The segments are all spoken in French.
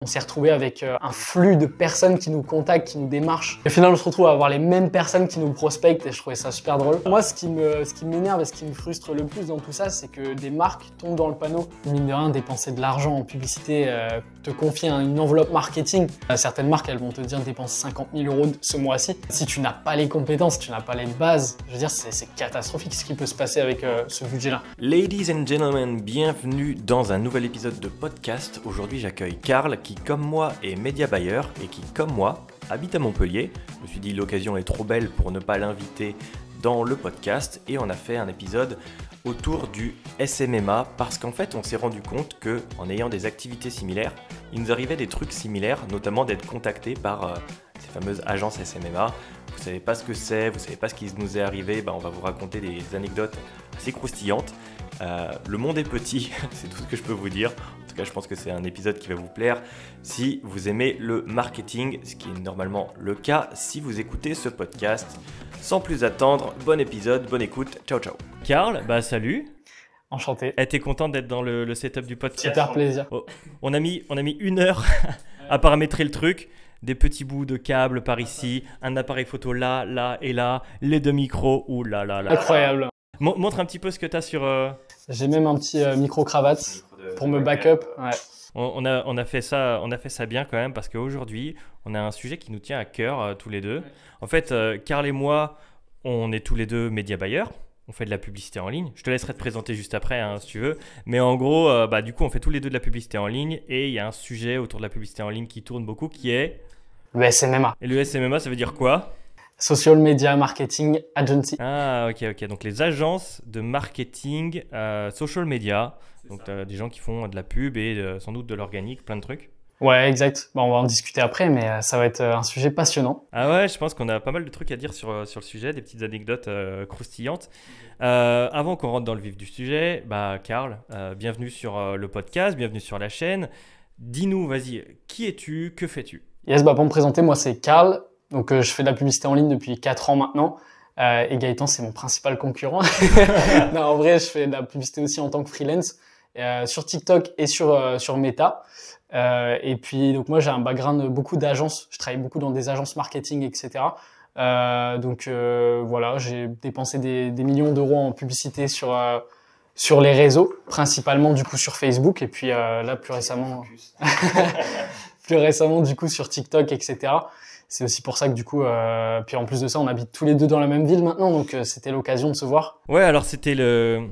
On s'est retrouvé avec un flux de personnes qui nous contactent, qui nous démarchent. Et au final, on se retrouve à avoir les mêmes personnes qui nous prospectent et je trouvais ça super drôle. Moi, ce qui m'énerve et ce qui me frustre le plus dans tout ça, c'est que des marques tombent dans le panneau. Mine de rien, dépenser de l'argent en publicité, te confier une enveloppe marketing. Certaines marques, elles vont te dire dépense 50 000 € ce mois-ci. Si tu n'as pas les compétences, si tu n'as pas les bases, je veux dire, c'est catastrophique ce qui peut se passer avec ce budget-là. Ladies and gentlemen, bienvenue dans un nouvel épisode de podcast. Aujourd'hui, j'accueille Karl qui, comme moi, est média buyer et qui, comme moi, habite à Montpellier. Je me suis dit l'occasion est trop belle pour ne pas l'inviter dans le podcast et on a fait un épisode autour du SMMA parce qu'en fait, on s'est rendu compte que en ayant des activités similaires, il nous arrivait des trucs similaires, notamment d'être contactés par ces fameuses agences SMMA. Vous savez pas ce que c'est, vous savez pas ce qui nous est arrivé, on va vous raconter des anecdotes assez croustillantes. Le monde est petit, c'est tout ce que je peux vous dire. En tout cas, je pense que c'est un épisode qui va vous plaire si vous aimez le marketing, ce qui est normalement le cas si vous écoutez ce podcast. Sans plus attendre, bon épisode, bonne écoute, ciao ciao. Karl, salut. Enchanté. T'es content d'être dans le setup du podcast? Super plaisir. Oh, on a mis 1 heure à paramétrer le truc. Des petits bouts de câbles par ici, un appareil photo là et là, les 2 micros, ouh là là là. Incroyable. Montre un petit peu ce que tu as sur... J'ai même un petit micro-cravate pour me backup. Ouais. On a fait ça bien quand même parce qu'aujourd'hui, on a un sujet qui nous tient à cœur tous les deux. En fait, Karl et moi, on est tous les deux média buyers. On fait de la publicité en ligne. Je te laisserai te présenter juste après, si tu veux. Mais en gros, du coup, on fait tous les deux de la publicité en ligne. Et il y a un sujet autour de la publicité en ligne qui tourne beaucoup, qui est... Le SMMA. Et le SMMA, ça veut dire quoi? Social Media Marketing Agency. Ah, ok. Donc, les agences de marketing social media. Donc, des gens qui font de la pub et sans doute de l'organique, plein de trucs. Ouais, exact. On va en discuter après, mais ça va être un sujet passionnant. Ah ouais, je pense qu'on a pas mal de trucs à dire sur le sujet, des petites anecdotes croustillantes. Avant qu'on rentre dans le vif du sujet, Karl, bienvenue sur le podcast, bienvenue sur la chaîne. Dis-nous, vas-y, qui es-tu, que fais-tu? Yes, pour me présenter, moi c'est Karl. Donc je fais de la publicité en ligne depuis 4 ans maintenant. Et Gaëtan, c'est mon principal concurrent. Non, en vrai, je fais de la publicité aussi en tant que freelance sur TikTok et sur Meta. Et puis donc moi j'ai un background beaucoup d'agences. Je travaille beaucoup dans des agences marketing, etc. Voilà, j'ai dépensé des millions d'euros en publicité sur les réseaux, principalement du coup sur Facebook et puis là plus récemment du coup sur TikTok, etc. C'est aussi pour ça que du coup, puis en plus de ça, on habite tous les deux dans la même ville maintenant, donc c'était l'occasion de se voir. Ouais, alors c'était le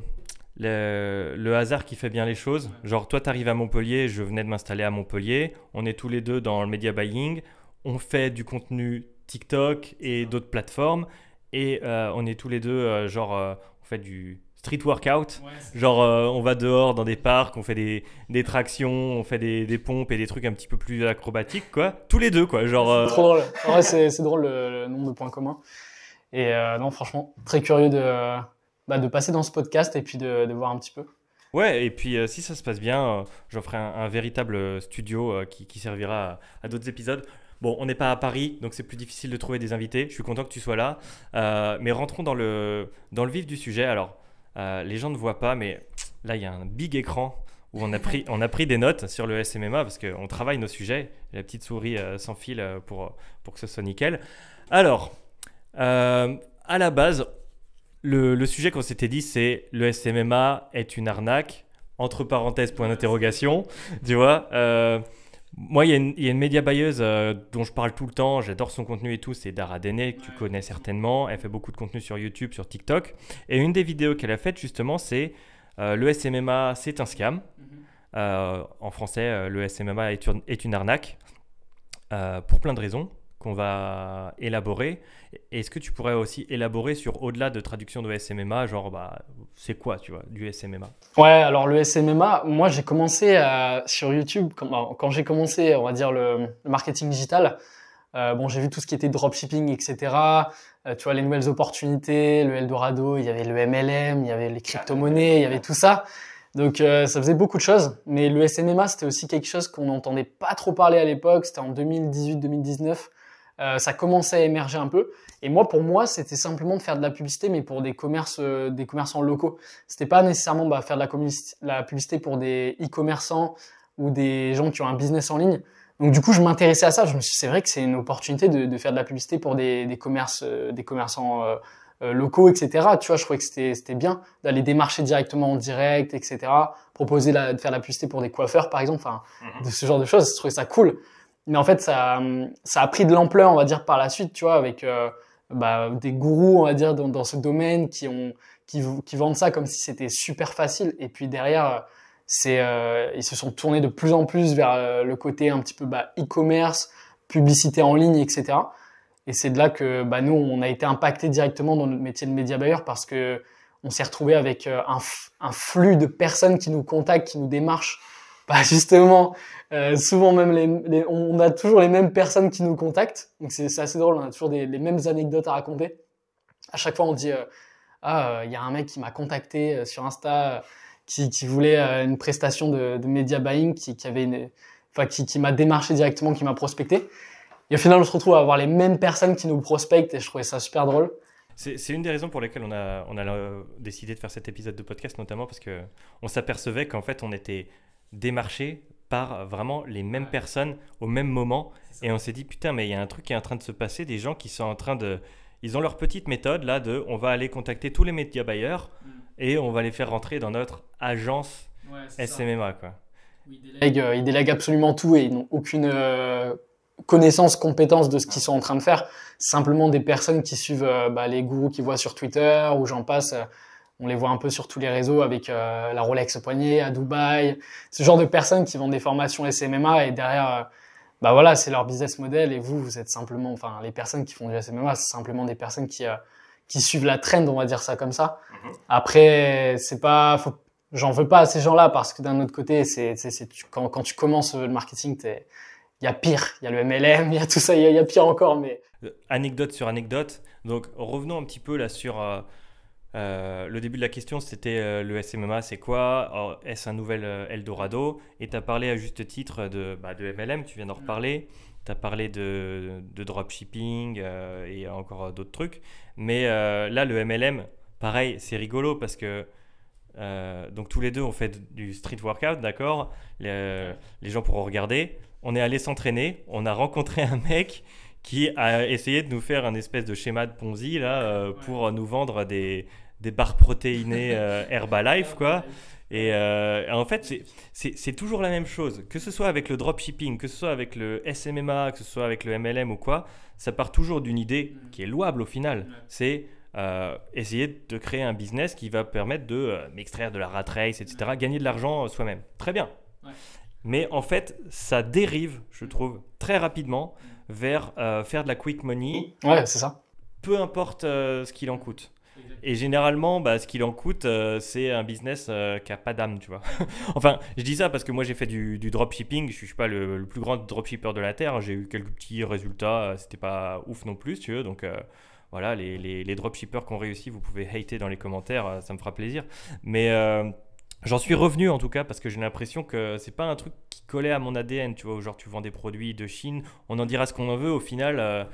hasard qui fait bien les choses. Genre toi, t'arrives à Montpellier, je venais de m'installer à Montpellier. On est tous les deux dans le media buying. On fait du contenu TikTok et d'autres plateformes. Et on est tous les deux, on fait du street workout. Ouais, on va dehors dans des parcs, on fait des tractions, on fait des pompes et des trucs un petit peu plus acrobatiques, quoi. Tous les deux, quoi. C'est trop drôle. En vrai, c'est drôle le nombre de points communs. Et non, franchement, très curieux de passer dans ce podcast et puis de voir un petit peu. Ouais, et puis si ça se passe bien, j'en ferai un véritable studio qui servira à d'autres épisodes. Bon, on n'est pas à Paris, donc c'est plus difficile de trouver des invités. Je suis content que tu sois là. Mais rentrons dans le vif du sujet. Alors, les gens ne voient pas, mais là, il y a un big écran où on a pris des notes sur le SMMA parce qu'on travaille nos sujets. La petite souris sans fil pour que ce soit nickel. Alors, à la base, le sujet qu'on s'était dit, c'est le SMMA est une arnaque, entre parenthèses, point d'interrogation. Tu vois, moi, il y a une média buyeuse dont je parle tout le temps, j'adore son contenu et tout, c'est Dara Dene, que tu connais certainement. Elle fait beaucoup de contenu sur YouTube, sur TikTok. Et une des vidéos qu'elle a faites, justement, c'est le SMMA, c'est un scam. En français, le SMMA est une arnaque, pour plein de raisons qu'on va élaborer. Est-ce que tu pourrais aussi élaborer sur au-delà de traduction de SMMA, c'est quoi, tu vois, du SMMA? Ouais, alors le SMMA, moi j'ai commencé sur YouTube, quand j'ai commencé, on va dire, le marketing digital, j'ai vu tout ce qui était dropshipping, etc. Tu vois, les nouvelles opportunités, le Eldorado, il y avait le MLM, il y avait les crypto-monnaies, il y avait tout ça. Donc ça faisait beaucoup de choses, mais le SMMA, c'était aussi quelque chose qu'on n'entendait pas trop parler à l'époque, c'était en 2018-2019. Ça commençait à émerger un peu. Et moi, pour moi, c'était simplement de faire de la publicité, mais pour des commerçants locaux. C'était pas nécessairement faire de la publicité pour des e-commerçants ou des gens qui ont un business en ligne. Donc du coup, je m'intéressais à ça. Je me suis dit, c'est vrai que c'est une opportunité de faire de la publicité pour des commerçants locaux, etc. Tu vois, je trouvais que c'était bien d'aller démarcher directement en direct, etc. Proposer de faire de la publicité pour des coiffeurs, par exemple, enfin, de ce genre de choses. Je trouvais ça cool. Mais en fait, ça a pris de l'ampleur, on va dire, par la suite, tu vois, avec des gourous, on va dire, dans ce domaine qui vendent ça comme si c'était super facile. Et puis derrière, ils se sont tournés de plus en plus vers le côté un petit peu e-commerce, publicité en ligne, etc. Et c'est de là que nous, on a été impacté directement dans notre métier de média buyer parce que on s'est retrouvé avec un flux de personnes qui nous contactent, qui nous démarchent. Justement, souvent même on a toujours les mêmes personnes qui nous contactent. Donc c'est assez drôle, on a toujours les mêmes anecdotes à raconter. À chaque fois, on dit il y a un mec qui m'a contacté sur Insta qui voulait une prestation de media buying, qui m'a démarché directement, qui m'a prospecté. Et au final, on se retrouve à avoir les mêmes personnes qui nous prospectent et je trouvais ça super drôle. C'est une des raisons pour lesquelles on a décidé de faire cet épisode de podcast, notamment parce qu'on s'apercevait qu'en fait, on était démarché par vraiment les mêmes personnes au même moment. Et on s'est dit, putain, mais il y a un truc qui est en train de se passer, des gens qui sont en train de... Ils ont leur petite méthode là on va aller contacter tous les médias buyers et on va les faire rentrer dans notre agence SMMA, quoi. Ils délèguent absolument tout et ils n'ont aucune connaissance, compétence de ce qu'ils sont en train de faire. Simplement des personnes qui suivent les gourous qu'ils voient sur Twitter ou j'en passe. On les voit un peu sur tous les réseaux avec la Rolex au poignet à Dubaï. Ce genre de personnes qui vendent des formations SMMA et derrière, c'est leur business model et vous êtes simplement, enfin, les personnes qui font du SMMA, c'est simplement des personnes qui suivent la trend, on va dire ça comme ça. Après, j'en veux pas à ces gens-là parce que d'un autre côté, quand tu commences le marketing, il y a pire, il y a le MLM, il y a tout ça, il y a pire encore, mais... Anecdote sur anecdote. Donc, revenons un petit peu là sur le début de la question, c'était le SMMA, c'est quoi? Est-ce un nouvel Eldorado? Et tu as parlé à juste titre de MLM, tu viens d'en reparler. Tu as parlé de dropshipping et encore d'autres trucs. Mais là, le MLM, pareil, c'est rigolo parce que donc tous les deux, on fait du street workout, d'accord? Les gens pourront regarder. On est allé s'entraîner. On a rencontré un mec qui a essayé de nous faire un espèce de schéma de Ponzi là, pour nous vendre des barres protéinées Herbalife, quoi. Et en fait, c'est toujours la même chose. Que ce soit avec le dropshipping, que ce soit avec le SMMA, que ce soit avec le MLM ou quoi, ça part toujours d'une idée qui est louable au final. C'est essayer de créer un business qui va permettre de m'extraire de la rat race, etc., gagner de l'argent soi-même. Très bien. Mais en fait, ça dérive, je trouve, très rapidement vers faire de la quick money. Ouais, c'est ça. Peu importe ce qu'il en coûte. Et généralement, ce qu'il en coûte, c'est un business qui n'a pas d'âme, tu vois. Enfin, je dis ça parce que moi, j'ai fait du dropshipping. Je ne suis pas le plus grand dropshipper de la Terre. J'ai eu quelques petits résultats. C'était pas ouf non plus, tu veux. Donc, voilà, les dropshippers qui ont réussi, vous pouvez hater dans les commentaires. Ça me fera plaisir. Mais j'en suis revenu en tout cas parce que j'ai l'impression que c'est pas un truc qui collait à mon ADN, tu vois. Genre, tu vends des produits de Chine. On en dira ce qu'on en veut. Au final...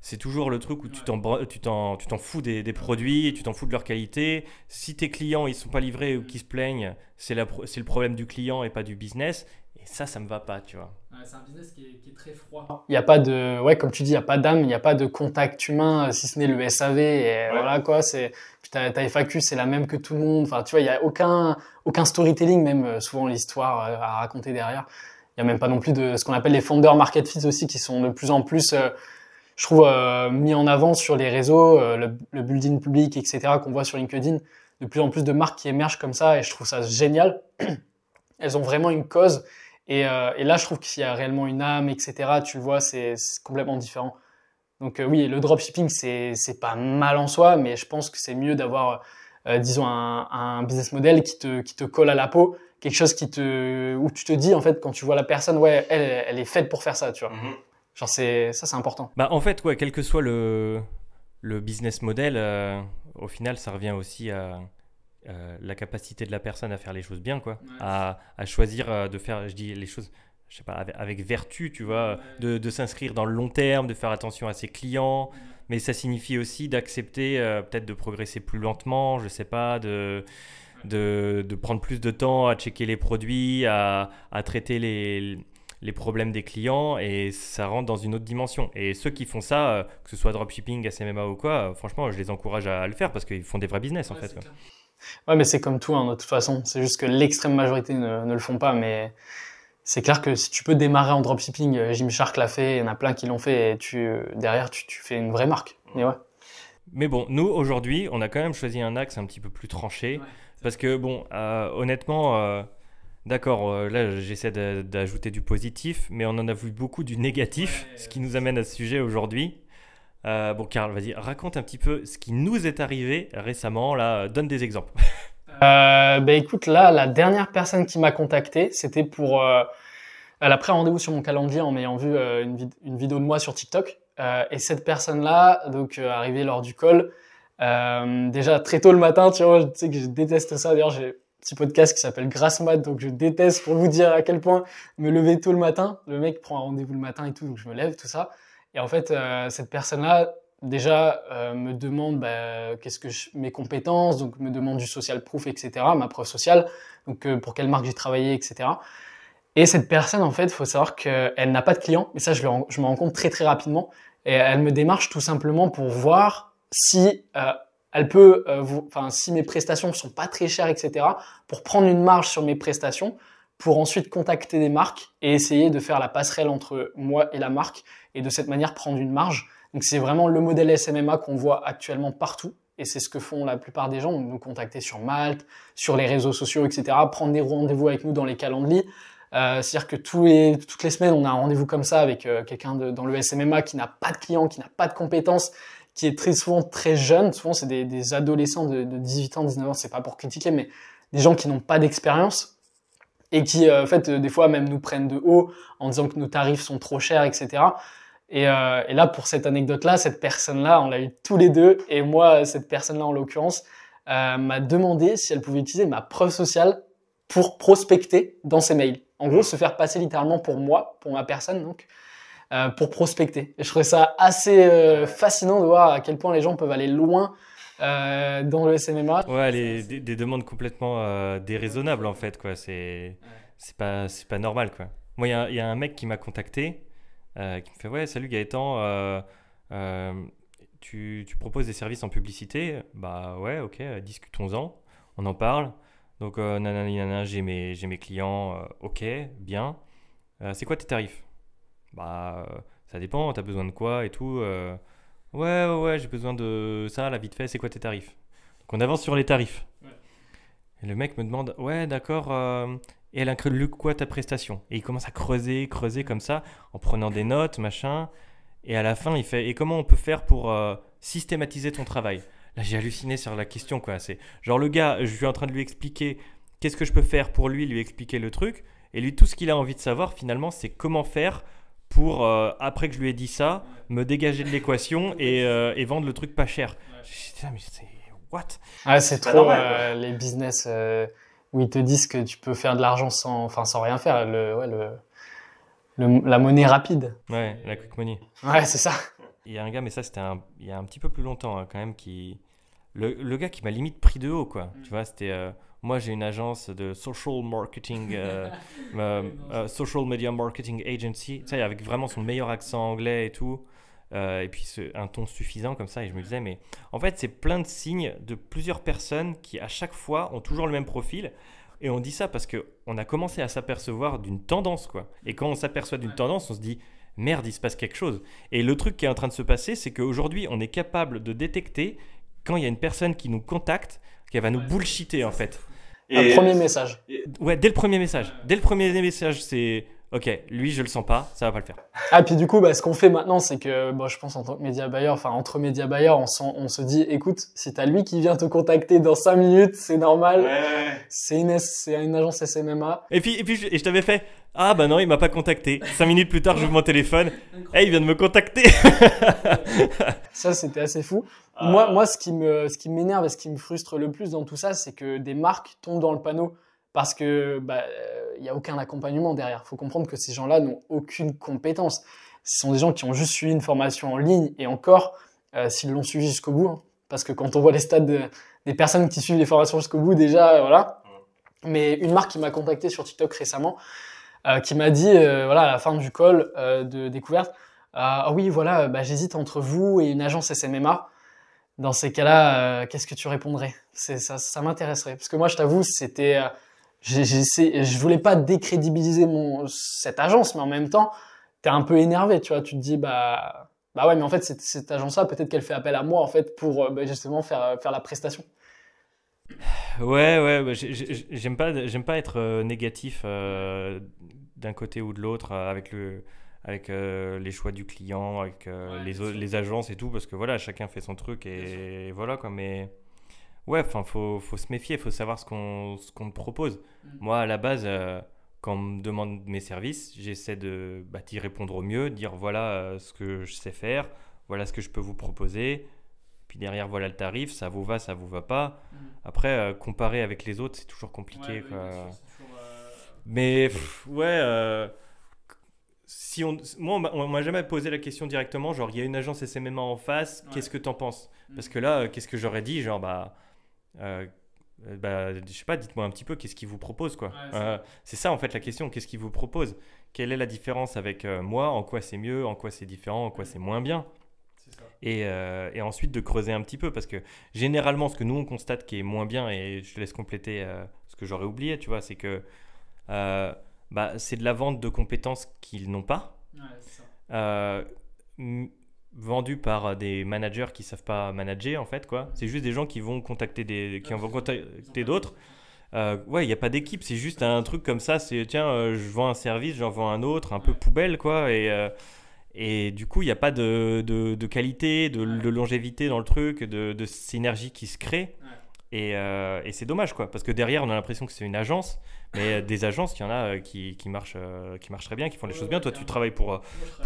c'est toujours le truc où tu t'en fous des produits, et tu t'en fous de leur qualité. Si tes clients ils sont pas livrés ou qu'ils se plaignent, c'est le problème du client et pas du business. Et ça me va pas, tu vois. Ouais, c'est un business qui est très froid. Il y a pas de, comme tu dis, il y a pas d'âme, il y a pas de contact humain, si ce n'est le SAV. Et voilà quoi, ta FAQ c'est la même que tout le monde. Enfin, tu vois, il y a aucun storytelling, même souvent l'histoire à raconter derrière. Il y a même pas non plus de ce qu'on appelle les founder market fit aussi, qui sont de plus en plus je trouve mis en avant sur les réseaux, le building public, etc., qu'on voit sur LinkedIn, de plus en plus de marques qui émergent comme ça, et je trouve ça génial. Elles ont vraiment une cause, et là, je trouve qu'il y a réellement une âme, etc., tu le vois, c'est complètement différent. Donc oui, le dropshipping, c'est pas mal en soi, mais je pense que c'est mieux d'avoir, disons, un business model qui te colle à la peau, quelque chose où tu te dis, en fait, quand tu vois la personne, ouais, elle est faite pour faire ça, tu vois. Mm-hmm. Genre c'est important. En fait, ouais, quel que soit le business model, au final, ça revient aussi à la capacité de la personne à faire les choses bien, quoi. Ouais. À choisir de faire, je dis les choses, je sais pas, avec vertu, tu vois, de s'inscrire dans le long terme, de faire attention à ses clients. Mais ça signifie aussi d'accepter peut-être de progresser plus lentement, je sais pas, de prendre plus de temps à checker les produits, à traiter les problèmes des clients, et ça rentre dans une autre dimension. Et ceux qui font ça, que ce soit dropshipping, SMMA ou quoi, franchement, je les encourage à le faire parce qu'ils font des vrais business en fait. Quoi. Ouais, mais c'est comme tout, hein, de toute façon. C'est juste que l'extrême majorité ne le font pas, mais c'est clair que si tu peux démarrer en dropshipping, Gymshark l'a fait, il y en a plein qui l'ont fait, et derrière, tu fais une vraie marque. Mais ouais. Mais bon, nous, aujourd'hui, on a quand même choisi un axe un petit peu plus tranché, parce que bon, honnêtement, d'accord, là, j'essaie d'ajouter du positif, mais on en a vu beaucoup du négatif, ce qui nous amène à ce sujet aujourd'hui. Bon, Karl, vas-y, raconte un petit peu ce qui nous est arrivé récemment, là, donne des exemples. Écoute, là, la dernière personne qui m'a contacté, c'était pour... elle a pris un rendez-vous sur mon calendrier en m'ayant vu une vidéo de moi sur TikTok. Et cette personne-là, donc arrivée lors du call, déjà très tôt le matin, tu vois, tu sais que je déteste ça. D'ailleurs, j'ai un petit podcast qui s'appelle Grasse Mat, donc je déteste pour vous dire à quel point me lever tôt le matin. Le mec prend un rendez-vous le matin et tout, donc je me lève, tout ça. Et en fait, cette personne-là, déjà, me demande mes compétences, donc me demande du social proof, etc., ma preuve sociale, donc pour quelle marque j'ai travaillé, etc. Et cette personne, en fait, il faut savoir qu'elle n'a pas de clients, mais ça, je me rends compte très très rapidement. Et elle me démarche tout simplement pour voir si elle peut, si mes prestations sont pas très chères, etc., pour prendre une marge sur mes prestations, pour ensuite contacter des marques et essayer de faire la passerelle entre moi et la marque, et de cette manière prendre une marge. Donc c'est vraiment le modèle SMMA qu'on voit actuellement partout, et c'est ce que font la plupart des gens, donc nous contacter sur Malte, sur les réseaux sociaux, etc., prendre des rendez-vous avec nous dans les calendriers. C'est-à-dire que toutes les semaines, on a un rendez-vous comme ça avec quelqu'un dans le SMMA qui n'a pas de clients, qui n'a pas de compétences, qui est très souvent très jeune. Souvent, c'est des adolescents de 18 ans, 19 ans, c'est pas pour critiquer, mais des gens qui n'ont pas d'expérience et qui, en fait, des fois même nous prennent de haut en disant que nos tarifs sont trop chers, etc. Et là, pour cette anecdote-là, cette personne-là, on l'a eu tous les deux, et moi, cette personne-là, en l'occurrence, m'a demandé si elle pouvait utiliser ma preuve sociale pour prospecter dans ses mails. En gros, se faire passer littéralement pour moi, pour ma personne, donc, pour prospecter. Et je trouvais ça assez fascinant de voir à quel point les gens peuvent aller loin dans le SMMA. Ouais, des demandes complètement déraisonnables en fait, quoi. C'est pas normal, quoi. Moi, il y a un mec qui m'a contacté, qui me fait ouais, salut Gaëtan, tu proposes des services en publicité? Bah ouais, ok, discutons-en, on en parle. Donc, nanana, j'ai mes clients, ok, bien. C'est quoi tes tarifs? Bah, ça dépend, t'as besoin de quoi et tout. Ouais, j'ai besoin de ça, là, vite fait, c'est quoi tes tarifs? Donc, on avance sur les tarifs. Ouais. Et le mec me demande, ouais, d'accord, et elle inclut quoi ta prestation? Et il commence à creuser comme ça, en prenant des notes, machin. Et à la fin, il fait, et comment on peut faire pour systématiser ton travail? Là, j'ai halluciné sur la question, quoi. C'est genre le gars, je suis en train de lui expliquer qu'est-ce que je peux faire pour lui expliquer le truc. Et lui, tout ce qu'il a envie de savoir, finalement, c'est comment faire pour, après que je lui ai dit ça, me dégager de l'équation et vendre le truc pas cher. Je dis, mais c'est what? Ah, c'est trop normal, les business où ils te disent que tu peux faire de l'argent sans rien faire. La monnaie rapide. Ouais, la quick money. Ouais, c'est ça. Il y a un gars, mais ça c'était il y a un petit peu plus longtemps quand même, le gars qui m'a limite pris de haut, quoi. Tu vois, c'était moi j'ai une agence de social marketing, social media marketing agency, tu sais, avec vraiment son meilleur accent anglais et tout, et puis un ton suffisant comme ça, et je me disais, mais en fait c'est plein de signes de plusieurs personnes qui à chaque fois ont toujours le même profil. Et on dit ça parce qu'on a commencé à s'apercevoir d'une tendance, quoi. Et quand on s'aperçoit d'une tendance, on se dit merde, il se passe quelque chose. Et le truc qui est en train de se passer, c'est qu'aujourd'hui, on est capable de détecter quand il y a une personne qui nous contacte, qu'elle va nous bullshiter en fait. Un premier message. Ouais, dès le premier message. Dès le premier message, c'est ok, lui, je le sens pas, ça va pas le faire. Ah, puis du coup, ce qu'on fait maintenant, c'est que, je pense en tant que média buyer, entre média buyer, on se dit, écoute, si t'as lui qui vient te contacter dans 5 minutes, c'est normal. Ouais. C'est une agence SMMA. Et je t'avais fait, ah bah non, il m'a pas contacté. 5 minutes plus tard, j'ouvre mon téléphone. Hey, il vient de me contacter. Ça, c'était assez fou. Moi, ce qui m'énerve et ce qui me frustre le plus dans tout ça, c'est que des marques tombent dans le panneau. Parce que y a aucun accompagnement derrière. Il faut comprendre que ces gens-là n'ont aucune compétence. Ce sont des gens qui ont juste suivi une formation en ligne, et encore, s'ils l'ont suivi jusqu'au bout, parce que quand on voit les stats des personnes qui suivent les formations jusqu'au bout, déjà, voilà. Mais une marque qui m'a contacté sur TikTok récemment, qui m'a dit, voilà, à la fin du call de découverte, ah oui, voilà, j'hésite entre vous et une agence SMMA. Dans ces cas-là, qu'est-ce que tu répondrais? Ça m'intéresserait. Parce que moi, je t'avoue, je voulais pas décrédibiliser cette agence, mais en même temps, t'es un peu énervé, tu vois. Tu te dis, bah ouais, mais en fait, cette agence-là, peut-être qu'elle fait appel à moi, en fait, pour justement faire la prestation. Ouais, j'aime pas être négatif d'un côté ou de l'autre avec les choix du client, avec les agences et tout, parce que voilà, chacun fait son truc et voilà quoi. Mais ouais, enfin, faut se méfier, faut savoir ce qu'on te propose. Moi, à la base, quand on me demande mes services, j'essaie d'y répondre au mieux, de dire voilà ce que je sais faire, voilà ce que je peux vous proposer. Puis derrière, voilà le tarif, ça vous va, ça vous va pas. Après, comparer avec les autres, c'est toujours compliqué, quoi. Bien sûr, c'est toujours, Mais ouais, si on m'a jamais posé la question directement, genre il y a une agence SMMA en face, qu'est-ce que t'en penses? Parce que là, qu'est-ce que j'aurais dit? Genre, euh, je sais pas, dites-moi un petit peu, qu'est-ce qu'ils vous proposent, quoi. C'est ça en fait la question, qu'est-ce qu'ils vous proposent? Quelle est la différence avec moi? En quoi c'est mieux? En quoi c'est différent? En quoi c'est moins bien? Et ensuite de creuser un petit peu, parce que généralement ce que nous on constate qui est moins bien, et je te laisse compléter ce que j'aurais oublié, tu vois, c'est que c'est de la vente de compétences qu'ils n'ont pas, euh, vendues par des managers qui savent pas manager en fait, quoi. C'est juste des gens qui vont contacter vont contacter d'autres. Ouais, il n'y a pas d'équipe, c'est juste un truc comme ça, c'est tiens, je vends un service, j'en vends un autre, un peu poubelle, quoi, et du coup, il n'y a pas de qualité, de longévité dans le truc, de synergie qui se crée. Et c'est dommage, quoi. Parce que derrière, on a l'impression que c'est une agence. Mais des agences, il y en a qui marchent très bien, qui font les choses bien. Toi, tu travailles pour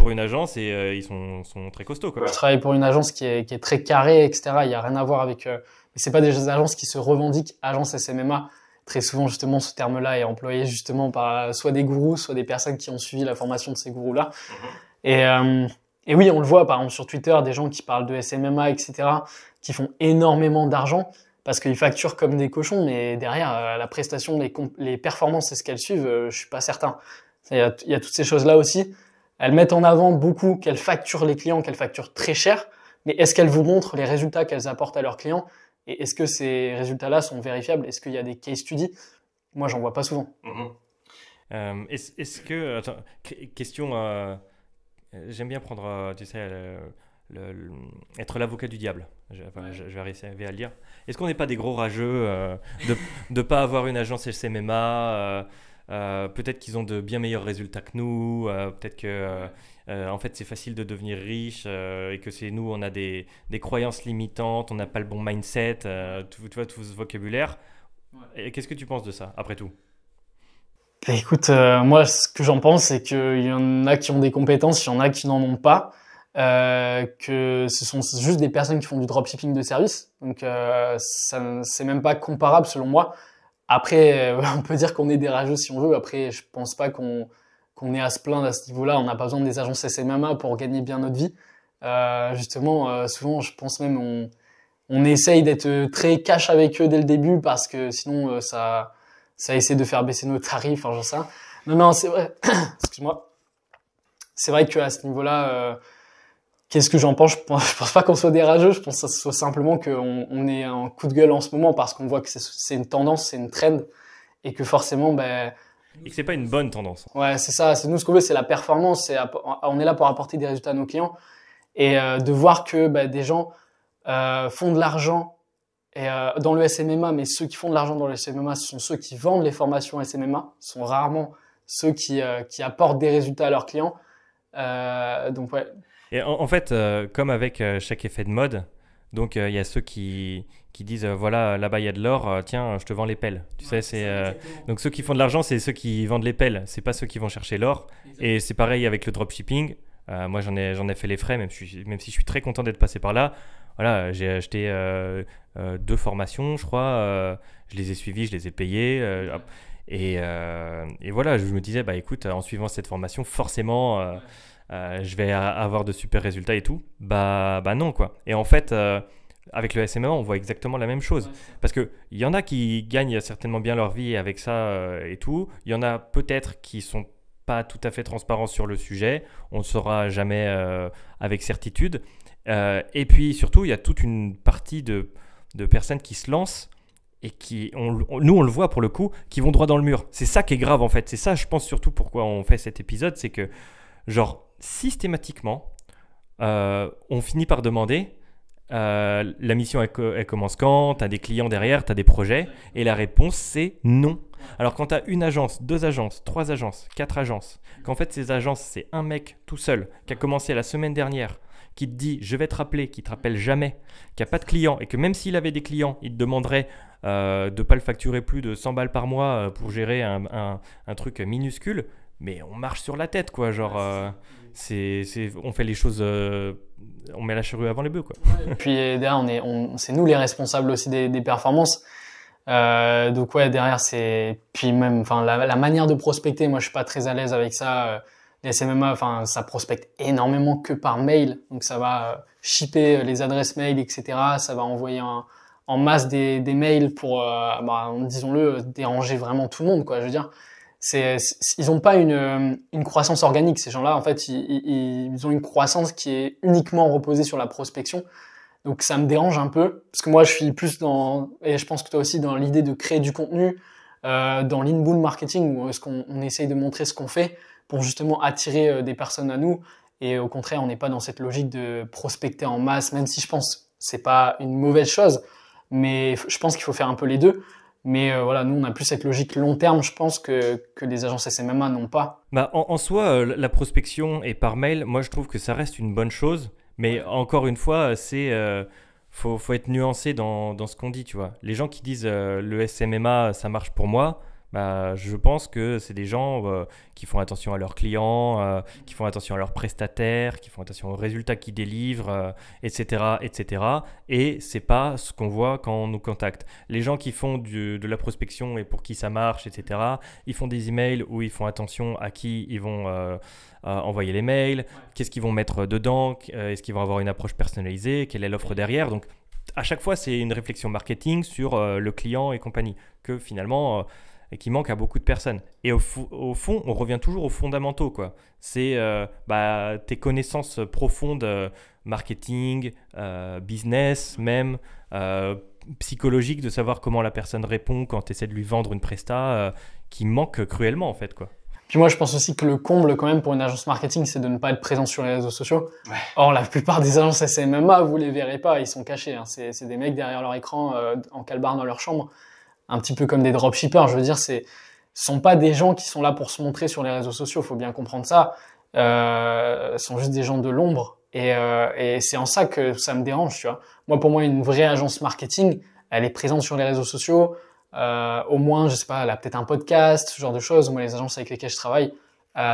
une agence et ils sont très costauds, quoi. Je travaille pour une agence qui est très carrée, etc. Il n'y a rien à voir avec... mais c'est pas des agences qui se revendiquent agence SMMA. Très souvent, justement, ce terme-là est employé justement par soit des gourous, soit des personnes qui ont suivi la formation de ces gourous-là. Et oui, on le voit par exemple sur Twitter, des gens qui parlent de SMMA, etc., qui font énormément d'argent parce qu'ils facturent comme des cochons, mais derrière, la prestation, les performances et ce qu'elles suivent, je suis pas certain. Il y a toutes ces choses-là aussi. Elles mettent en avant beaucoup qu'elles facturent les clients, qu'elles facturent très cher, mais est-ce qu'elles vous montrent les résultats qu'elles apportent à leurs clients? Et est-ce que ces résultats-là sont vérifiables? Est-ce qu'il y a des case studies? Moi, j'en vois pas souvent. Est-ce que... Attends, question... j'aime bien prendre, tu sais, être l'avocat du diable. Je vais arriver à le dire. Est-ce qu'on n'est pas des gros rageux de ne pas avoir une agence SMMA peut-être qu'ils ont de bien meilleurs résultats que nous. Peut-être que en fait, c'est facile de devenir riche et que c'est nous, on a des croyances limitantes, on n'a pas le bon mindset. Tu vois, tout ce vocabulaire. Et qu'est-ce que tu penses de ça, après tout? Écoute, moi, ce que j'en pense, c'est qu'il y en a qui ont des compétences, il y en a qui n'en ont pas, que ce sont juste des personnes qui font du dropshipping de service. Donc, c'est même pas comparable selon moi. Après, on peut dire qu'on est des rageux si on veut. Après, je pense pas qu'on ait à se plaindre à ce niveau-là. On n'a pas besoin des agences SMMA pour gagner bien notre vie. Justement, souvent, je pense même on essaye d'être très cash avec eux dès le début parce que sinon, ça essaie de faire baisser nos tarifs, enfin j'en sais rien. Non, c'est vrai. Excuse-moi. C'est vrai qu'à ce niveau-là, qu'est-ce que j'en pense? Je pense pas qu'on soit des rageux. Je pense que ce soit simplement qu'on ait un coup de gueule en ce moment parce qu'on voit que c'est une tendance, c'est une trend et que forcément, et que c'est pas une bonne tendance. Ouais, c'est ça. C'est nous ce qu'on veut, c'est la performance. On est là pour apporter des résultats à nos clients et de voir que des gens font de l'argent. Et dans le SMMA, mais ceux qui font de l'argent dans le SMMA, ce sont ceux qui vendent les formations SMMA, ce sont rarement ceux qui apportent des résultats à leurs clients. Donc ouais. Et en fait, comme avec chaque effet de mode, donc il y a ceux qui disent voilà, là-bas il y a de l'or, tiens, je te vends les pelles. Tu sais, c'est donc ceux qui font de l'argent, c'est ceux qui vendent les pelles, c'est pas ceux qui vont chercher l'or. Et c'est pareil avec le dropshipping. Moi, j'en ai fait les frais, même si je suis très content d'être passé par là. Voilà, j'ai acheté 2 formations, je crois. Je les ai suivies, je les ai payées. Et voilà, je me disais, écoute, en suivant cette formation, forcément, je vais avoir de super résultats et tout. Non, quoi. Et en fait, avec le SMMA, on voit exactement la même chose. Parce qu'il y en a qui gagnent certainement bien leur vie avec ça et tout. Il y en a peut-être qui sont pas tout à fait transparents sur le sujet. On ne saura jamais avec certitude. Et puis surtout, il y a toute une partie de personnes qui se lancent et qui, nous on le voit pour le coup, qui vont droit dans le mur. C'est ça qui est grave en fait. C'est ça, je pense surtout pourquoi on fait cet épisode, c'est que genre systématiquement, on finit par demander la mission elle commence quand, tu as des clients derrière, tu as des projets, et la réponse c'est non. Alors quand tu as une agence, 2 agences, 3 agences, 4 agences, qu'en fait ces agences c'est un mec tout seul qui a commencé la semaine dernière, qui te dit je vais te rappeler, qui te rappelle jamais, qui n'a pas de clients, et que même s'il avait des clients, il te demanderait de ne pas le facturer plus de 100 balles par mois pour gérer un truc minuscule, mais on marche sur la tête quoi, genre on fait les choses, on met la charrue avant les bœufs quoi. Et puis derrière c'est nous les responsables aussi des performances. Donc ouais, derrière c'est, puis même, enfin la manière de prospecter, moi je suis pas très à l'aise avec ça. Les SMMA, enfin ça prospecte énormément que par mail, donc ça va shipper les adresses mail, etc. Ça va envoyer en masse des mails pour, disons-le, déranger vraiment tout le monde, quoi. Je veux dire, ils ont pas une croissance organique, ces gens-là. En fait, ils ont une croissance qui est uniquement reposée sur la prospection. Donc ça me dérange un peu, parce que moi je suis plus et je pense que toi aussi, dans l'idée de créer du contenu, dans l'inbound marketing, où est-ce qu'on essaye de montrer ce qu'on fait pour justement attirer des personnes à nous. Et au contraire, on n'est pas dans cette logique de prospecter en masse, même si je pense que c'est pas une mauvaise chose, mais je pense qu'il faut faire un peu les deux. Mais voilà, nous, on a plus cette logique long terme, je pense, que les agences SMMA n'ont pas. Bah, en soi, la prospection et par mail, moi je trouve que ça reste une bonne chose, mais encore une fois, faut être nuancé dans ce qu'on dit, tu vois. Les gens qui disent le SMMA, ça marche pour moi, bah, je pense que c'est des gens qui font attention à leurs clients, qui font attention à leurs prestataires, qui font attention aux résultats qu'ils délivrent, etc., etc. Et c'est pas ce qu'on voit quand on nous contacte. Les gens qui font de la prospection et pour qui ça marche, etc., ils font des emails où ils font attention à qui ils vont envoyer les mails, qu'est-ce qu'ils vont mettre dedans, est-ce qu'ils vont avoir une approche personnalisée, quelle est l'offre derrière. Donc, à chaque fois, c'est une réflexion marketing sur le client et compagnie, que finalement... et qui manque à beaucoup de personnes. Et au fond, on revient toujours aux fondamentaux, quoi. C'est tes connaissances profondes, marketing, business même, psychologique, de savoir comment la personne répond quand tu essaies de lui vendre une presta, qui manque cruellement, en fait, quoi. Puis moi, je pense aussi que le comble, quand même, pour une agence marketing, c'est de ne pas être présent sur les réseaux sociaux. Ouais. Or, la plupart des agences SMMA, vous les verrez pas, ils sont cachés, hein. C'est des mecs derrière leur écran, en calbar dans leur chambre. Un petit peu comme des dropshippers, je veux dire, ce sont pas des gens qui sont là pour se montrer sur les réseaux sociaux, faut bien comprendre ça. Ce sont juste des gens de l'ombre, et c'est en ça que ça me dérange, tu vois. Moi, pour moi, une vraie agence marketing, elle est présente sur les réseaux sociaux, au moins, je sais pas, elle a peut-être un podcast, ce genre de choses. Moi, les agences avec lesquelles je travaille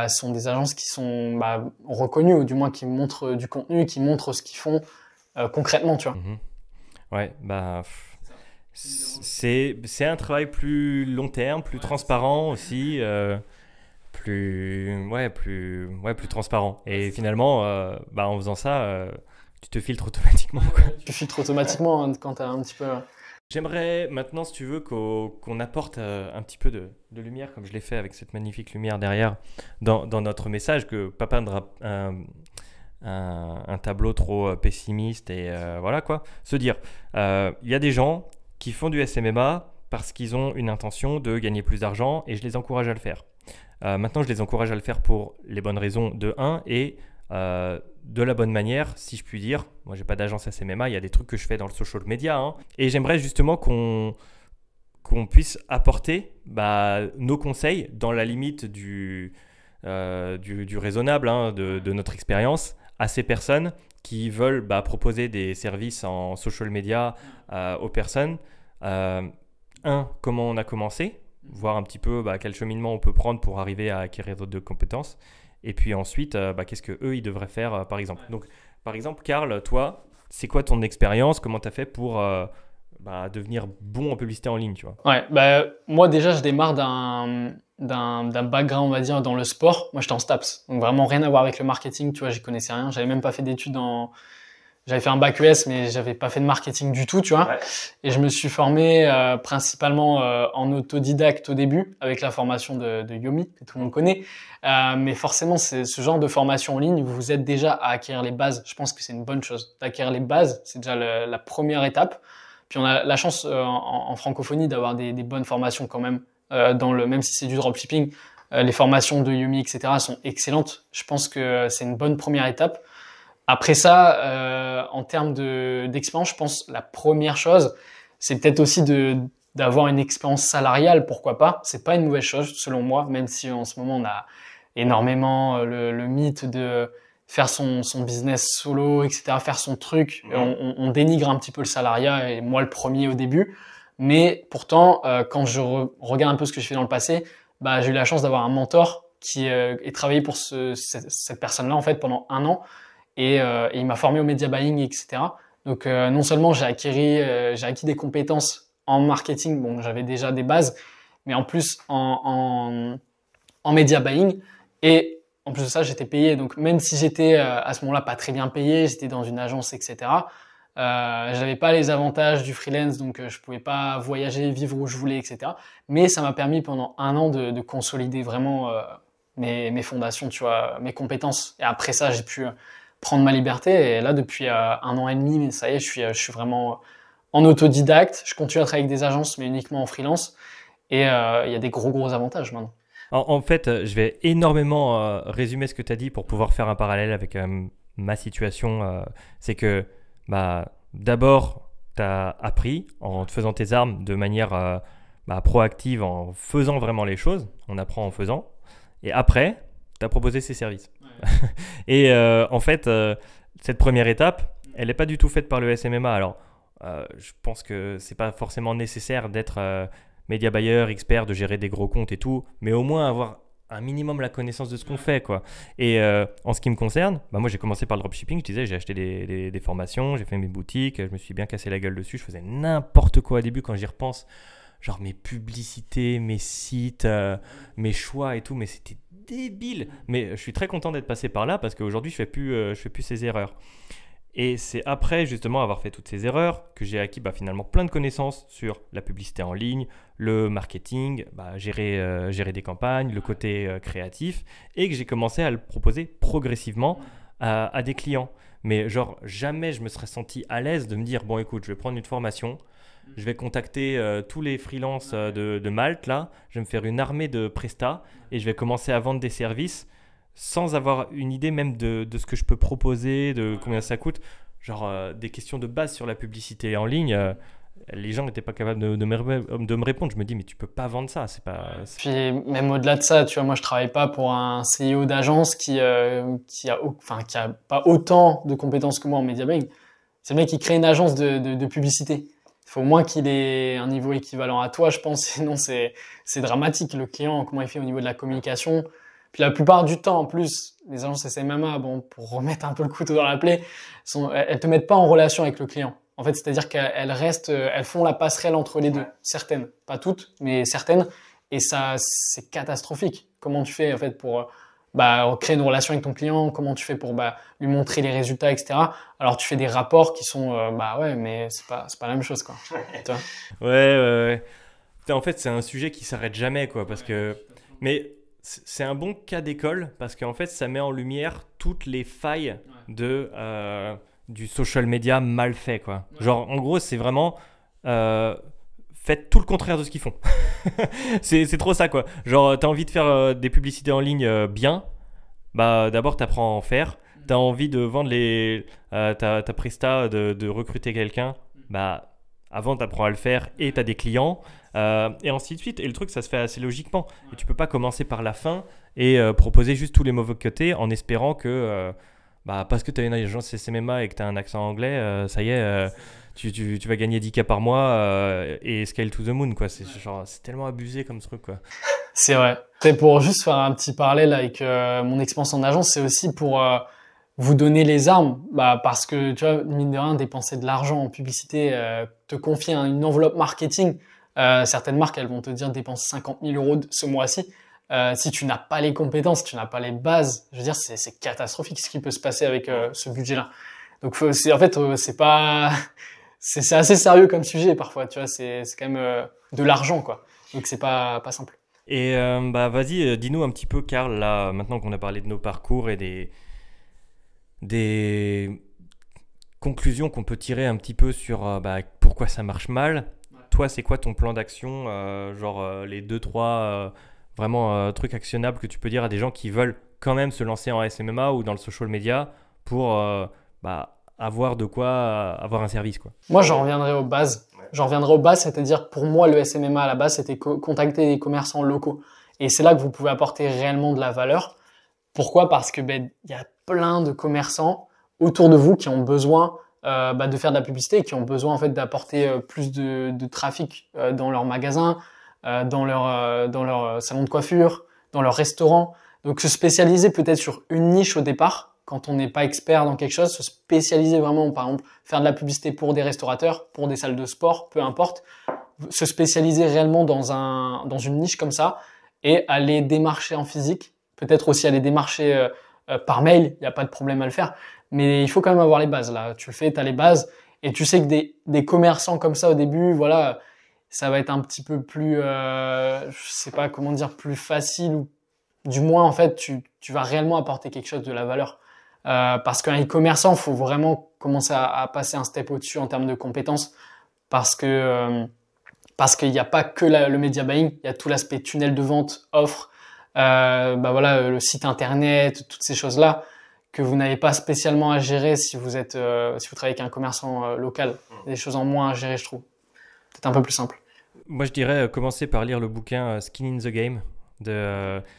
sont des agences qui sont reconnues, ou du moins qui montrent du contenu, qui montrent ce qu'ils font concrètement, tu vois. Ouais, bah... C'est un travail plus long terme, plus transparent aussi, plus transparent. Et finalement, en faisant ça, tu te filtres automatiquement, quoi. Tu filtres automatiquement, hein, quand tu as un petit peu... J'aimerais maintenant, si tu veux, qu'on apporte un petit peu de lumière, comme je l'ai fait avec cette magnifique lumière derrière, dans notre message, que pas peindre un tableau trop pessimiste et voilà quoi. Se dire, il y a des gens qui font du SMMA parce qu'ils ont une intention de gagner plus d'argent, et je les encourage à le faire. Maintenant, je les encourage à le faire pour les bonnes raisons de 1 et de la bonne manière, si je puis dire. Moi, j'ai pas d'agence SMMA, il y a des trucs que je fais dans le social media, hein. Et j'aimerais justement qu'on puisse apporter nos conseils dans la limite du raisonnable, hein, de notre expérience à ces personnes qui veulent proposer des services en social media aux personnes. Comment on a commencé, voir un petit peu quel cheminement on peut prendre pour arriver à acquérir d'autres compétences. Et puis ensuite, qu'est-ce qu'eux, ils devraient faire, par exemple. Donc, par exemple, Karl, toi, c'est quoi ton expérience? Comment tu as fait pour devenir bon en publicité en ligne, tu vois? Ouais, moi déjà, je démarre d'un background, on va dire, dans le sport. Moi, j'étais en STAPS, donc vraiment rien à voir avec le marketing, tu vois, j'y connaissais rien. J'avais même pas fait d'études j'avais fait un bac ES, mais j'avais pas fait de marketing du tout, tu vois. Ouais. Et je me suis formé principalement en autodidacte au début, avec la formation de Yomi, que tout le monde connaît. Mais forcément, c'est ce genre de formation en ligne, vous vous aide déjà à acquérir les bases. Je pense que c'est une bonne chose. D'acquérir les bases, c'est déjà la première étape. Puis on a la chance en francophonie d'avoir des bonnes formations quand même, même si c'est du dropshipping. Les formations de Yomi, etc. sont excellentes. Je pense que c'est une bonne première étape. Après ça, en termes d'expérience, je pense la première chose, c'est peut-être aussi d'avoir une expérience salariale, pourquoi pas. C'est pas une mauvaise chose, selon moi, même si en ce moment on a énormément le mythe de faire son business solo, etc., faire son truc. On dénigre un petit peu le salariat, et moi le premier au début. Mais pourtant, quand je regarde un peu ce que je fais dans le passé, bah, j'ai eu la chance d'avoir un mentor qui est travaillé pour cette personne-là en fait pendant 1 an. Et il m'a formé au media buying, etc. Donc non seulement j'ai acquis des compétences en marketing, bon j'avais déjà des bases, mais en plus en media buying, et en plus de ça j'étais payé. Donc même si j'étais à ce moment-là pas très bien payé, j'étais dans une agence, etc. J'avais pas les avantages du freelance, donc je pouvais pas voyager, vivre où je voulais, etc. Mais ça m'a permis pendant 1 an de consolider vraiment mes fondations, tu vois, mes compétences. Et après ça j'ai pu prendre ma liberté, et là depuis 1 an et demi, mais ça y est, je suis vraiment en autodidacte. Je continue à travailler avec des agences, mais uniquement en freelance, et il y a des gros avantages maintenant. En fait, je vais énormément résumer ce que tu as dit pour pouvoir faire un parallèle avec ma situation. C'est que bah, d'abord, tu as appris en te faisant tes armes de manière proactive, en faisant vraiment les choses. On apprend en faisant. Et après, tu as proposé ses services. Et en fait, cette première étape, elle n'est pas du tout faite par le SMMA. Alors, je pense que c'est pas forcément nécessaire d'être média buyer, expert, de gérer des gros comptes et tout, mais au moins avoir un minimum la connaissance de ce qu'on fait, quoi. Et en ce qui me concerne, bah moi j'ai commencé par le dropshipping. Je disais, j'ai acheté des formations, j'ai fait mes boutiques, je me suis bien cassé la gueule dessus. Je faisais n'importe quoi au début quand j'y repense, genre mes publicités, mes sites, mes choix et tout, mais c'était débile. Mais je suis très content d'être passé par là parce qu'aujourd'hui je fais plus ces erreurs. Et c'est après justement avoir fait toutes ces erreurs que j'ai acquis finalement plein de connaissances sur la publicité en ligne, le marketing, gérer des campagnes, le côté créatif, et que j'ai commencé à le proposer progressivement à des clients. Mais genre jamais je me serais senti à l'aise de me dire bon écoute, je vais prendre une formation, je vais contacter tous les freelances de Malte là, je vais me faire une armée de prestats et je vais commencer à vendre des services sans avoir une idée même de ce que je peux proposer, de combien ça coûte. Genre des questions de base sur la publicité en ligne, les gens n'étaient pas capables de me répondre. Je me dis mais tu peux pas vendre ça, c'est pas... Puis même au-delà de ça, tu vois, moi je travaille pas pour un CEO d'agence qui a pas autant de compétences que moi en media buying. C'est le mec qui crée une agence de publicité. Il faut au moins qu'il ait un niveau équivalent à toi, je pense, sinon c'est dramatique. Le client, comment il fait au niveau de la communication. Puis la plupart du temps, en plus, les agences SMMA, bon, pour remettre un peu le couteau dans la plaie, elles te mettent pas en relation avec le client. En fait, c'est-à-dire elles font la passerelle entre les deux. Certaines, pas toutes, mais certaines. Et ça, c'est catastrophique. Comment tu fais, en fait, pour créer une relation avec ton client? Comment tu fais pour lui montrer les résultats, etc. Alors, tu fais des rapports qui sont, ouais, mais c'est pas la même chose, quoi. Tu vois? Ouais. Putain, en fait, c'est un sujet qui s'arrête jamais, quoi, parce que... Mais c'est un bon cas d'école parce qu'en fait, ça met en lumière toutes les failles du social media mal fait, quoi. Genre, en gros, c'est vraiment faites tout le contraire de ce qu'ils font. c'est trop ça, quoi. Genre, t'as envie de faire des publicités en ligne bien, d'abord, t'apprends à en faire. T'as envie de vendre ta presta, de recruter quelqu'un, avant, t'apprends à le faire et t'as des clients. Et ainsi de suite. Et le truc, ça se fait assez logiquement. Et tu peux pas commencer par la fin et proposer juste tous les mauvais côtés en espérant que parce que tu as une agence SMMA et que tu as un accent anglais, ça y est, tu vas gagner 10K par mois et scale to the moon, quoi. C'est tellement abusé comme truc, quoi. C'est vrai. Et pour juste faire un petit parallèle avec mon expérience en agence, c'est aussi pour vous donner les armes, parce que tu vois, mine de rien, dépenser de l'argent en publicité, te confier une enveloppe marketing. Certaines marques, elles vont te dire dépense 50 000 euros ce mois-ci. Si tu n'as pas les compétences, si tu n'as pas les bases, je veux dire, c'est catastrophique ce qui peut se passer avec ce budget-là. Donc c'est en fait c'est pas c'est assez sérieux comme sujet parfois, tu vois, c'est quand même de l'argent quoi. Donc c'est pas simple. Et bah vas-y, dis-nous un petit peu, Karl, là, maintenant qu'on a parlé de nos parcours et des conclusions qu'on peut tirer un petit peu sur bah, pourquoi ça marche mal. Ouais. Toi, c'est quoi ton plan d'action, les deux, trois vraiment trucs actionnables que tu peux dire à des gens qui veulent quand même se lancer en SMMA ou dans le social media pour bah, avoir de quoi avoir un service, quoi. Moi, j'en reviendrai aux bases. J'en reviendrai aux bases, c'est-à-dire pour moi, le SMMA à la base, c'était contacter des commerçants locaux. Et c'est là que vous pouvez apporter réellement de la valeur. Pourquoi? Parce que y a plein de commerçants autour de vous qui ont besoin de faire de la publicité et qui ont besoin en fait d'apporter plus de trafic dans leur magasin, dans leur salon de coiffure, dans leur restaurant. Donc se spécialiser peut-être sur une niche au départ, quand on n'est pas expert dans quelque chose, se spécialiser vraiment, par exemple, faire de la publicité pour des restaurateurs, pour des salles de sport, peu importe, se spécialiser réellement dans une niche comme ça et aller démarcher en physique, peut-être aussi aller démarcher par mail, il n'y a pas de problème à le faire, mais il faut quand même avoir les bases là. Tu le fais, tu as les bases et tu sais que des commerçants comme ça au début, voilà, ça va être un petit peu plus, je sais pas comment dire, plus facile ou du moins en fait tu vas réellement apporter quelque chose de la valeur. Parce qu'un e-commerçant, faut vraiment commencer à passer un step au-dessus en termes de compétences parce qu'il n'y a pas que le media buying, il y a tout l'aspect tunnel de vente, offre, voilà, le site internet, toutes ces choses-là que vous n'avez pas spécialement à gérer si vous travaillez avec un commerçant local. Des choses en moins à gérer, je trouve. Peut-être un peu plus simple. Moi, je dirais commencer par lire le bouquin Skin in the Game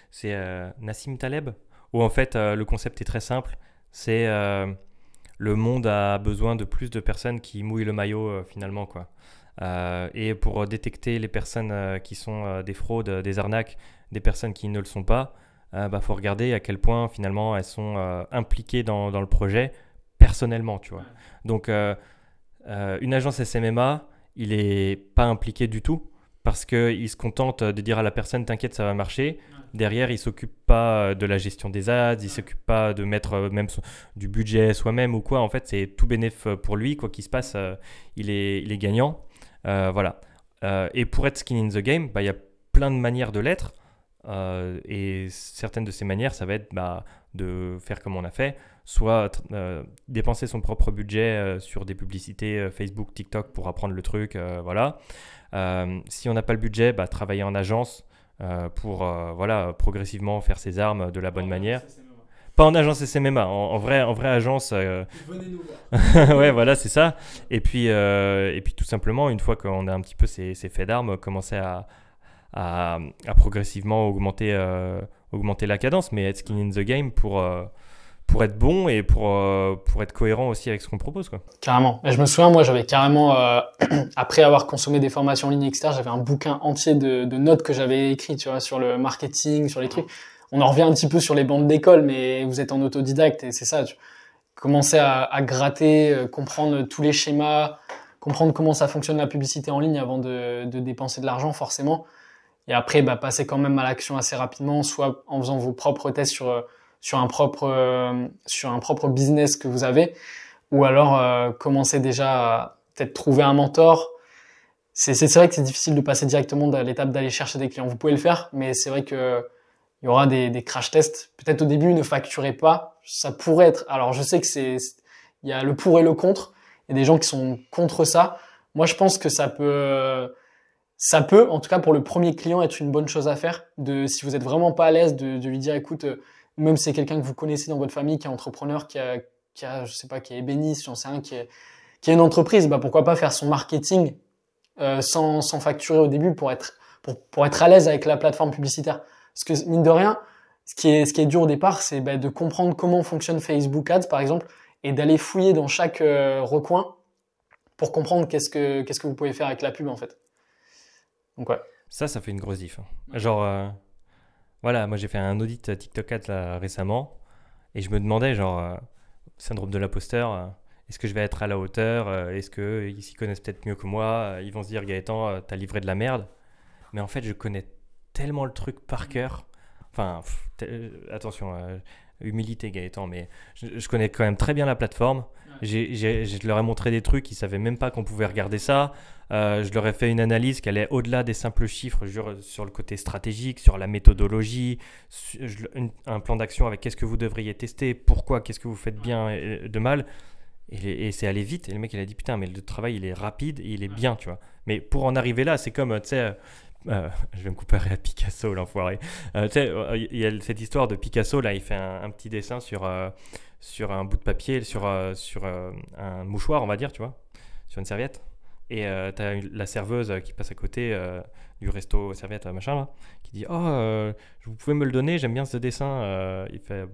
c'est Nassim Taleb, où en fait le concept est très simple. C'est le monde a besoin de plus de personnes qui mouillent le maillot finalement, quoi. Et pour détecter les personnes qui sont des fraudes, des arnaques, des personnes qui ne le sont pas, faut regarder à quel point finalement elles sont impliquées dans le projet personnellement, tu vois. Donc une agence SMMA, il est pas impliqué du tout parce qu'il se contente de dire à la personne t'inquiète ça va marcher. Derrière, il ne s'occupe pas de la gestion des ads, il ne s'occupe pas de mettre même du budget soi-même ou quoi. En fait, c'est tout bénéf pour lui. Quoi qu'il se passe, il est gagnant. Voilà. Et pour être skin in the game, il y a plein de manières de l'être. Et certaines de ces manières, ça va être de faire comme on a fait, soit dépenser son propre budget sur des publicités Facebook, TikTok pour apprendre le truc. Voilà. Si on n'a pas le budget, travailler en agence. Pour progressivement faire ses armes de la bonne manière. Pas en agence SMMA, en vraie agence. Venez nous voir. Ouais, voilà, c'est ça. Et puis tout simplement, une fois qu'on a un petit peu ces faits d'armes, commencer à progressivement augmenter la cadence, mais être skin in the game pour être bon et pour être cohérent aussi avec ce qu'on propose, quoi. Carrément. Et je me souviens, moi, j'avais carrément, après avoir consommé des formations en ligne, etc., j'avais un bouquin entier de notes que j'avais écrit, tu vois, sur le marketing, sur les trucs. On en revient un petit peu sur les bancs d'école, mais vous êtes en autodidacte et c'est ça. Commencer à gratter, comprendre tous les schémas, comprendre comment ça fonctionne la publicité en ligne avant de dépenser de l'argent, forcément. Et après, passer quand même à l'action assez rapidement, soit en faisant vos propres tests sur un propre business que vous avez, ou alors commencer déjà à peut-être trouver un mentor. C'est vrai que c'est difficile de passer directement à l'étape d'aller chercher des clients. Vous pouvez le faire, mais c'est vrai que il y aura des crash tests. Peut-être au début, ne facturez pas. Ça pourrait être. Alors, je sais que il y a le pour et le contre. Il y a des gens qui sont contre ça. Moi, je pense que ça peut, en tout cas pour le premier client, être une bonne chose à faire. Si vous êtes vraiment pas à l'aise, de lui dire, écoute, même si c'est quelqu'un que vous connaissez dans votre famille, qui est entrepreneur, qui a, je sais pas, qui est ébéniste, j'en sais rien, qui a une entreprise, pourquoi pas faire son marketing sans facturer au début pour être à l'aise avec la plateforme publicitaire. Parce que mine de rien, ce qui est dur au départ, c'est de comprendre comment fonctionne Facebook Ads par exemple, et d'aller fouiller dans chaque recoin pour comprendre qu'est-ce que vous pouvez faire avec la pub en fait. Donc ouais. Ça fait une grosse diff. Genre, voilà, moi j'ai fait un audit TikTok Ads là, récemment et je me demandais, syndrome de l'imposteur, est-ce que je vais être à la hauteur, est-ce qu'ils s'y connaissent peut-être mieux que moi, ils vont se dire Gaëtan, t'as livré de la merde. Mais en fait, je connais tellement le truc par cœur. Enfin, attention, humilité Gaëtan, mais je connais quand même très bien la plateforme. Je leur ai montré des trucs, ils ne savaient même pas qu'on pouvait regarder ça. Je leur ai fait une analyse qui allait au-delà des simples chiffres, sur le côté stratégique, sur la méthodologie, un plan d'action avec qu'est-ce que vous devriez tester, pourquoi, qu'est-ce que vous faites bien et de mal. Et c'est allé vite. Et le mec, il a dit putain, mais le travail, il est rapide et il est bien, tu vois. Mais pour en arriver là, c'est comme, tu sais, je vais me comparer à Picasso, l'enfoiré. Tu sais, il y a cette histoire de Picasso, là, il fait un petit dessin sur un bout de papier, sur un mouchoir, on va dire, tu vois, sur une serviette. Et tu as la serveuse qui passe à côté du resto serviette, machin, là, qui dit vous pouvez me le donner, j'aime bien ce dessin. Il fait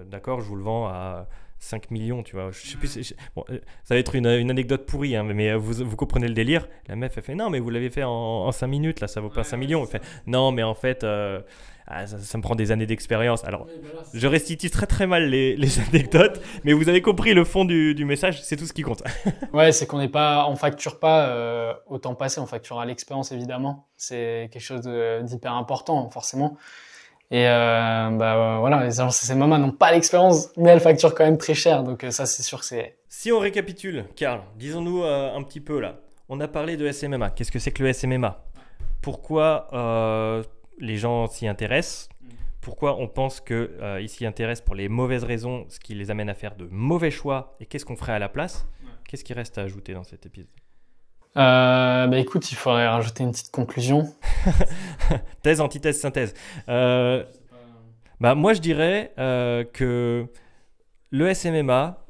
d'accord, je vous le vends à 5 millions, tu vois. Je sais plus, bon, ça va être une anecdote pourrie, hein, mais vous comprenez le délire. La meuf, elle fait non, mais vous l'avez fait en 5 minutes, là, ça vaut pas 5 millions. Elle fait non, mais en fait, ça me prend des années d'expérience. Alors, je restitue très très mal les anecdotes, mais vous avez compris le fond du message, c'est tout ce qui compte. Ouais, c'est on facture pas au temps passé, on facture à l'expérience, évidemment. C'est quelque chose d'hyper important, forcément. Et voilà, les agences SMMA n'ont pas l'expérience, mais elles facturent quand même très cher. Donc ça, c'est sûr que c'est... Si on récapitule, Karl, disons-nous un petit peu là. On a parlé de SMMA. Qu'est-ce que c'est que le SMMA? Pourquoi les gens s'y intéressent? Pourquoi on pense qu'ils s'y intéressent pour les mauvaises raisons, ce qui les amène à faire de mauvais choix? Et qu'est-ce qu'on ferait à la place? Qu'est-ce qui reste à ajouter dans cet épisode? Écoute, il faudrait rajouter une petite conclusion. Thèse, antithèse, synthèse. Moi, je dirais que le SMMA,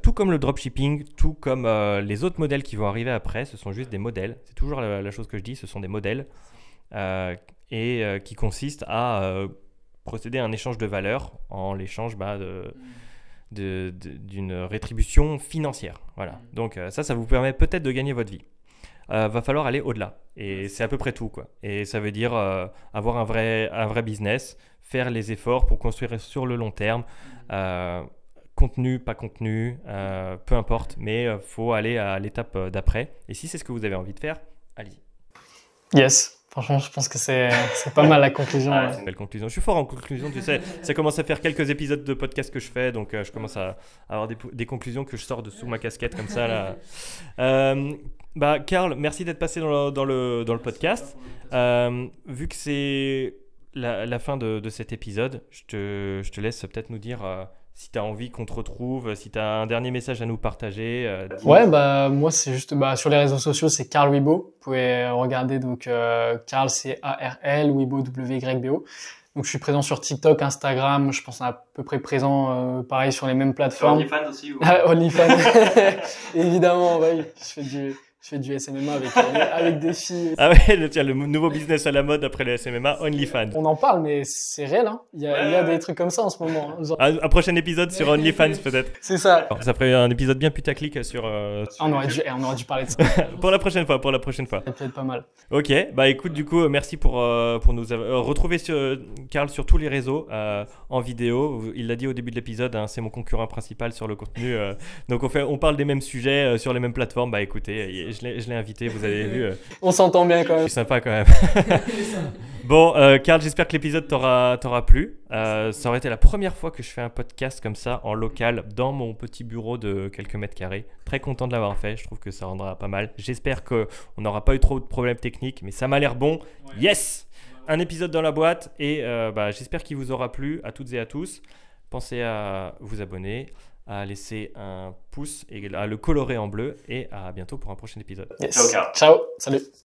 tout comme le dropshipping, tout comme les autres modèles qui vont arriver après, ce sont juste des modèles. C'est toujours la chose que je dis, ce sont des modèles qui consistent à procéder à un échange de valeur en l'échange d'une rétribution financière. Voilà. Donc ça vous permet peut-être de gagner votre vie. Va falloir aller au-delà. Et c'est à peu près tout, quoi. Et ça veut dire avoir un vrai business, faire les efforts pour construire sur le long terme. Contenu, pas contenu, peu importe. Mais il faut aller à l'étape d'après. Et si c'est ce que vous avez envie de faire, allez-y. Yes. Franchement, je pense que c'est pas mal la conclusion. C'est une belle conclusion. Je suis fort en conclusion, tu sais. Ça commence à faire quelques épisodes de podcast que je fais, donc je commence à avoir des conclusions que je sors de sous ma casquette comme ça là. Karl, merci d'être passé dans le podcast. Vu que c'est la fin de cet épisode, je te laisse peut-être nous dire si tu as envie qu'on te retrouve, si tu as un dernier message à nous partager. Ouais, moi c'est juste sur les réseaux sociaux, c'est Karl Wibo. Vous pouvez regarder donc Karl, c'est A-R-L, Wibo, W-Y-B-O. Donc je suis présent sur TikTok, Instagram, je pense à peu près présent pareil sur les mêmes plateformes. OnlyFans aussi ou... OnlyFans. Évidemment, oui. Je fais du SMMA avec des filles. Ah ouais, le nouveau business à la mode après le SMMA, OnlyFans. On en parle, mais c'est réel, hein. Il y a des trucs comme ça en ce moment. Hein. Genre... Un prochain épisode sur OnlyFans peut-être. C'est ça. Alors, ça ferait un épisode bien putaclic sur... On aurait dû parler de ça. pour la prochaine fois. Ça peut être pas mal. Ok, écoute, du coup, merci pour nous retrouver Karl sur tous les réseaux en vidéo. Il l'a dit au début de l'épisode, hein, c'est mon concurrent principal sur le contenu. Donc on parle des mêmes sujets sur les mêmes plateformes. Écoutez, je l'ai invité, vous avez vu. On s'entend bien quand même. C'est sympa quand même. Bon, Karl, j'espère que l'épisode t'aura plu. Ça aurait été la première fois que je fais un podcast comme ça en local dans mon petit bureau de quelques mètres carrés. Très content de l'avoir fait, je trouve que ça rendra pas mal. J'espère qu'on n'aura pas eu trop de problèmes techniques, mais ça m'a l'air bon. Ouais. Yes! Un épisode dans la boîte et j'espère qu'il vous aura plu à toutes et à tous. Pensez à vous abonner, à laisser un pouce et à le colorer en bleu et à bientôt pour un prochain épisode. Yes. Ciao, salut.